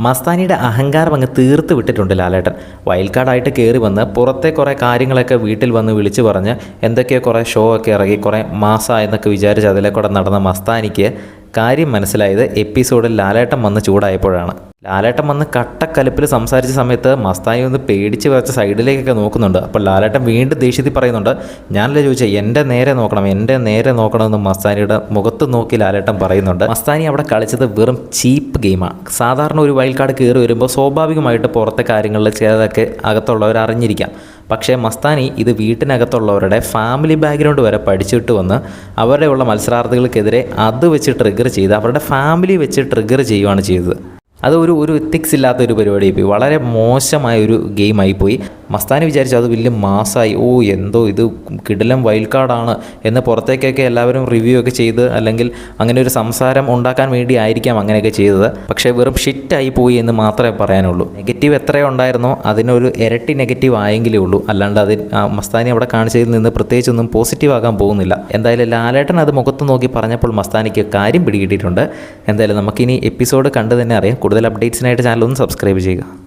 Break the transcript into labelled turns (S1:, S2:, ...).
S1: മസ്താനിയുടെ അഹങ്കാരം അങ്ങ് തീർത്ത് വിട്ടിട്ടുണ്ട് ലാലേട്ടൻ. വൈൽഡ് കാർഡായിട്ട് കയറി വന്ന് പുറത്തെ കുറേ കാര്യങ്ങളൊക്കെ വീട്ടിൽ വന്ന് വിളിച്ചു പറഞ്ഞ് എന്തൊക്കെയോ കുറേ ഷോ ഒക്കെ ഇറങ്ങി കുറേ മാസമായെന്നൊക്കെ വിചാരിച്ച് അതിലെ കൂടെ നടന്ന മസ്താനിക്ക് കാര്യം മനസ്സിലായത് എപ്പിസോഡിൽ ലാലേട്ടൻ വന്ന് ചൂടായപ്പോഴാണ്. ലാലേട്ടൻ വന്ന് കട്ടക്കലിപ്പിൽ സംസാരിച്ച സമയത്ത് മസ്താനി ഒന്ന് പേടിച്ച് വരച്ച സൈഡിലേക്കൊക്കെ നോക്കുന്നുണ്ട്. അപ്പോൾ ലാലേട്ടൻ വീണ്ടും ദേഷ്യത്തിൽ പറയുന്നുണ്ട്, ഞാനല്ലേ ചോദിച്ചാൽ എൻ്റെ നേരെ നോക്കണമെന്ന് മസ്താനിയുടെ മുഖത്ത് നോക്കി ലാലേട്ടൻ പറയുന്നുണ്ട്. മസ്താനി അവിടെ കളിച്ചത് വെറും ചീപ്പ് ഗെയിമാണ്. സാധാരണ ഒരു വൈൽഡ് കാർഡ് കയറി വരുമ്പോൾ സ്വാഭാവികമായിട്ട് പുറത്തെ കാര്യങ്ങളിൽ ചിലതൊക്കെ അകത്തുള്ളവർ അറിഞ്ഞിരിക്കാം. പക്ഷേ മസ്താനി ഇത് വീട്ടിനകത്തുള്ളവരുടെ ഫാമിലി ബാക്ക്ഗ്രൗണ്ട് വരെ പഠിച്ചിട്ട് വന്ന് അവരുടെയുള്ള മത്സരാർത്ഥികൾക്കെതിരെ അത് വെച്ച് ട്രിഗർ ചെയ്ത് അവരുടെ ഫാമിലി വെച്ച് ട്രിഗർ ചെയ്യുകയാണ് ചെയ്തത്. അത് ഒരു എത്തിക്സ് ഇല്ലാത്തൊരു പരിപാടിയായിപ്പോയി. വളരെ മോശമായ ഒരു ഗെയിമായിപ്പോയി. മസ്താനി വിചാരിച്ചു അത് വലിയ മാസമായി, എന്തോ ഇത് കിടിലം വൈൽഡ് കാർഡാണ് എന്ന് പുറത്തേക്കൊക്കെ എല്ലാവരും റിവ്യൂ ഒക്കെ ചെയ്ത് അല്ലെങ്കിൽ അങ്ങനെ ഒരു സംസാരം ഉണ്ടാക്കാൻ വേണ്ടി ആയിരിക്കാം അങ്ങനെയൊക്കെ ചെയ്തത്. പക്ഷേ വെറും ഷിറ്റായി പോയി എന്ന് മാത്രമേ പറയാനുള്ളൂ. നെഗറ്റീവ് എത്രയോ ഉണ്ടായിരുന്നോ അതിനൊരു ഇരട്ടി നെഗറ്റീവ് ആയെങ്കിലേ ഉള്ളൂ. അല്ലാണ്ട് മസ്താനി അവിടെ കാണിച്ചതിൽ നിന്ന് പ്രത്യേകിച്ചൊന്നും പോസിറ്റീവ് ആകാൻ പോകുന്നില്ല. എന്തായാലും ലാലേട്ടൻ അത് മുഖത്ത് നോക്കി പറഞ്ഞപ്പോൾ മസ്താനിക്ക് കാര്യം പിടികിട്ടിയിട്ടുണ്ട്. എന്തായാലും നമുക്കിനി എപ്പിസോഡ് കണ്ടു തന്നെ അറിയാം. കൂടുതൽ അപ്ഡേറ്റ്സിനായിട്ട് ചാനൽ ഒന്ന് സബ്സ്ക്രൈബ് ചെയ്യുക.